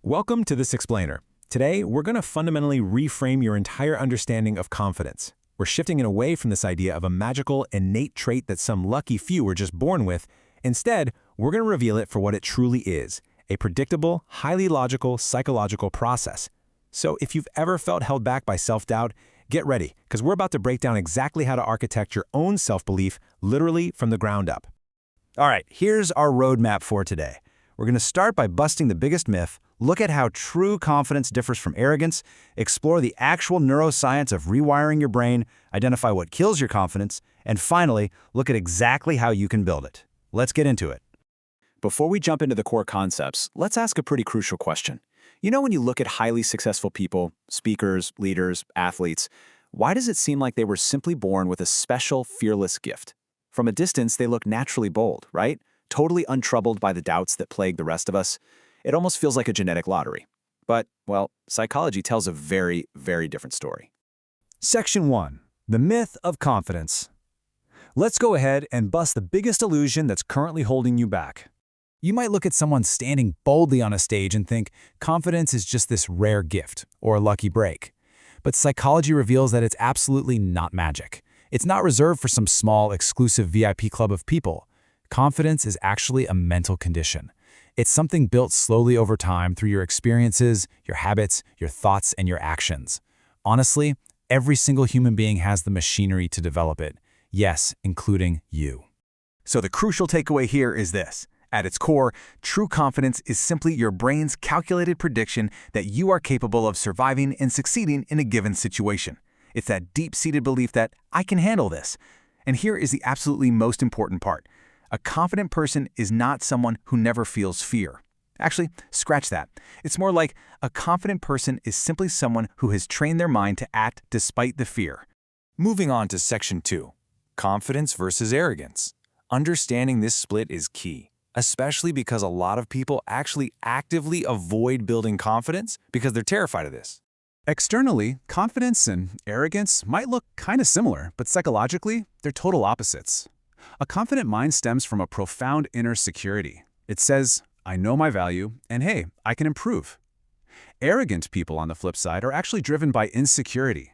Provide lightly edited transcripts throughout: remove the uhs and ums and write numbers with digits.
Welcome to This Explainer. Today, we're going to fundamentally reframe your entire understanding of confidence. We're shifting it away from this idea of a magical, innate trait that some lucky few were just born with. Instead, we're going to reveal it for what it truly is, a predictable, highly logical, psychological process. So if you've ever felt held back by self-doubt, get ready, because we're about to break down exactly how to architect your own self-belief, literally from the ground up. All right, here's our roadmap for today. We're going to start by busting the biggest myth, look at how true confidence differs from arrogance, explore the actual neuroscience of rewiring your brain, identify what kills your confidence, and finally, look at exactly how you can build it. Let's get into it. Before we jump into the core concepts, let's ask a pretty crucial question. You know, when you look at highly successful people, speakers, leaders, athletes, why does it seem like they were simply born with a special, fearless gift? From a distance, they look naturally bold, right? Totally untroubled by the doubts that plague the rest of us. It almost feels like a genetic lottery. But, well, psychology tells a very, very different story. Section 1. The myth of confidence. Let's go ahead and bust the biggest illusion that's currently holding you back. You might look at someone standing boldly on a stage and think confidence is just this rare gift or a lucky break. But psychology reveals that it's absolutely not magic. It's not reserved for some small, exclusive VIP club of people. Confidence is actually a mental condition. It's something built slowly over time through your experiences, your habits, your thoughts, and your actions. Honestly, every single human being has the machinery to develop it. Yes, including you. So the crucial takeaway here is this. At its core, true confidence is simply your brain's calculated prediction that you are capable of surviving and succeeding in a given situation. It's that deep-seated belief that I can handle this. And here is the absolutely most important part. A confident person is not someone who never feels fear. Actually, scratch that. It's more like a confident person is simply someone who has trained their mind to act despite the fear. Moving on to Section 2, confidence versus arrogance. Understanding this split is key, especially because a lot of people actually actively avoid building confidence because they're terrified of this. Externally, confidence and arrogance might look kind of similar, but psychologically, they're total opposites. A confident mind stems from a profound inner security. It says, I know my value, and hey, I can improve. Arrogant people, on the flip side, are actually driven by insecurity.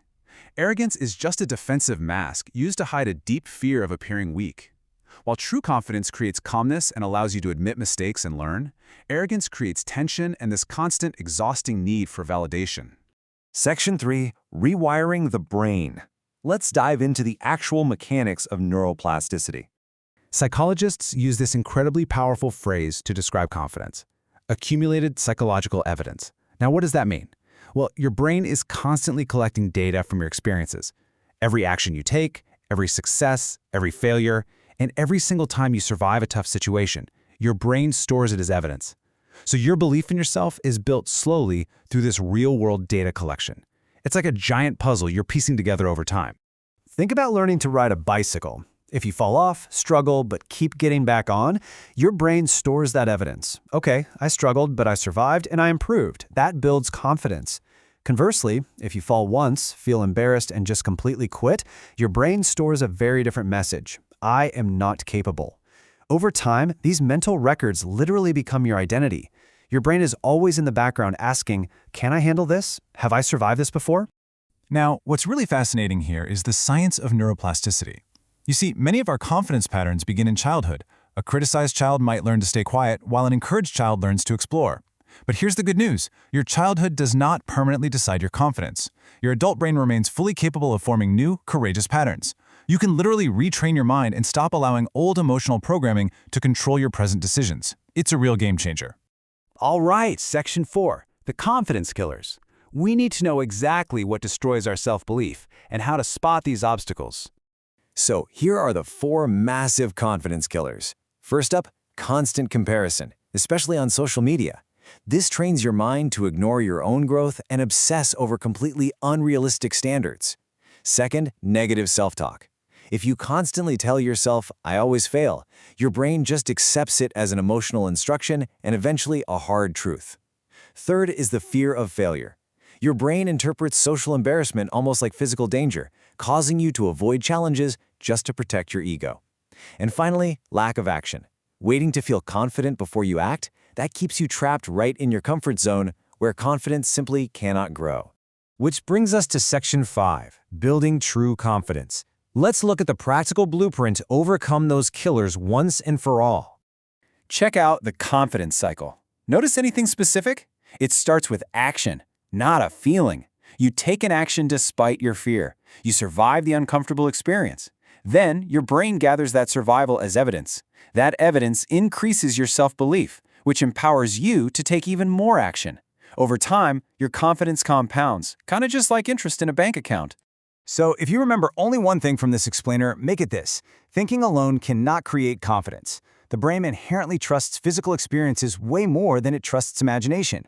Arrogance is just a defensive mask used to hide a deep fear of appearing weak. While true confidence creates calmness and allows you to admit mistakes and learn, arrogance creates tension and this constant, exhausting need for validation. Section 3, rewiring the brain. Let's dive into the actual mechanics of neuroplasticity. Psychologists use this incredibly powerful phrase to describe confidence: accumulated psychological evidence. Now, what does that mean? Well, your brain is constantly collecting data from your experiences. Every action you take, every success, every failure, and every single time you survive a tough situation, your brain stores it as evidence. So your belief in yourself is built slowly through this real-world data collection. It's like a giant puzzle you're piecing together over time. Think about learning to ride a bicycle. If you fall off, struggle, but keep getting back on, your brain stores that evidence. Okay, I struggled, but I survived and I improved. That builds confidence. Conversely, if you fall once, feel embarrassed, and just completely quit, your brain stores a very different message. I am not capable. Over time, these mental records literally become your identity. Your brain is always in the background asking, can I handle this? Have I survived this before? Now, what's really fascinating here is the science of neuroplasticity. You see, many of our confidence patterns begin in childhood. A criticized child might learn to stay quiet, while an encouraged child learns to explore. But here's the good news. Your childhood does not permanently decide your confidence. Your adult brain remains fully capable of forming new, courageous patterns. You can literally retrain your mind and stop allowing old emotional programming to control your present decisions. It's a real game changer. All right, Section 4, the confidence killers. We need to know exactly what destroys our self-belief and how to spot these obstacles. So here are the 4 massive confidence killers. First up, constant comparison, especially on social media. This trains your mind to ignore your own growth and obsess over completely unrealistic standards. Second, negative self-talk. If you constantly tell yourself, I always fail, your brain just accepts it as an emotional instruction and eventually a hard truth. Third is the fear of failure. Your brain interprets social embarrassment almost like physical danger, causing you to avoid challenges just to protect your ego. And finally, lack of action. Waiting to feel confident before you act, That keeps you trapped right in your comfort zone where confidence simply cannot grow. Which brings us to Section 5, Building True Confidence. Let's look at the practical blueprint to overcome those killers once and for all. Check out the confidence cycle. Notice anything specific? It starts with action, not a feeling. You take an action despite your fear. You survive the uncomfortable experience. Then, your brain gathers that survival as evidence. That evidence increases your self-belief, which empowers you to take even more action. Over time, your confidence compounds, kind of just like interest in a bank account. So if you remember only one thing from this explainer, make it this. Thinking alone cannot create confidence. The brain inherently trusts physical experiences way more than it trusts imagination.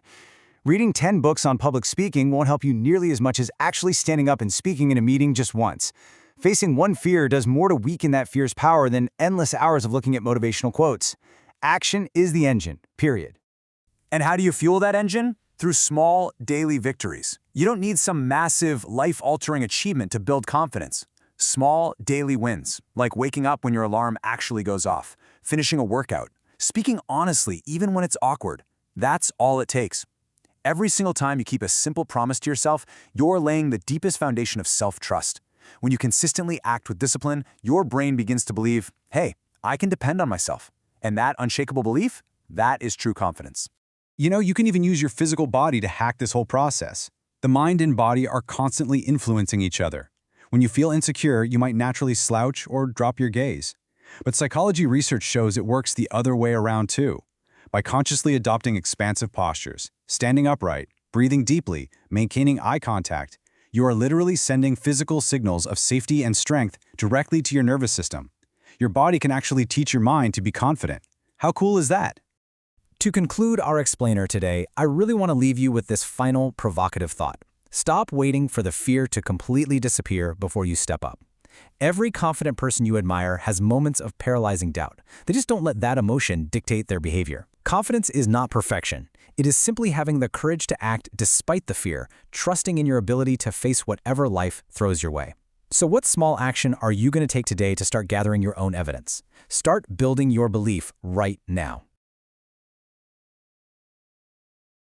Reading 10 books on public speaking won't help you nearly as much as actually standing up and speaking in a meeting just once. Facing one fear does more to weaken that fear's power than endless hours of looking at motivational quotes. Action is the engine, period. And how do you fuel that engine? Through small, daily victories. You don't need some massive, life-altering achievement to build confidence. Small, daily wins, like waking up when your alarm actually goes off, finishing a workout, speaking honestly even when it's awkward. That's all it takes. Every single time you keep a simple promise to yourself, you're laying the deepest foundation of self-trust. When you consistently act with discipline, your brain begins to believe, hey, I can depend on myself. And that unshakable belief, that is true confidence. You know, you can even use your physical body to hack this whole process. The mind and body are constantly influencing each other. When you feel insecure, you might naturally slouch or drop your gaze. But psychology research shows it works the other way around too. By consciously adopting expansive postures, standing upright, breathing deeply, maintaining eye contact, you are literally sending physical signals of safety and strength directly to your nervous system. Your body can actually teach your mind to be confident. How cool is that? To conclude our explainer today, I really want to leave you with this final provocative thought. Stop waiting for the fear to completely disappear before you step up. Every confident person you admire has moments of paralyzing doubt. They just don't let that emotion dictate their behavior. Confidence is not perfection. It is simply having the courage to act despite the fear, trusting in your ability to face whatever life throws your way. So what small action are you going to take today to start gathering your own evidence? Start building your belief right now.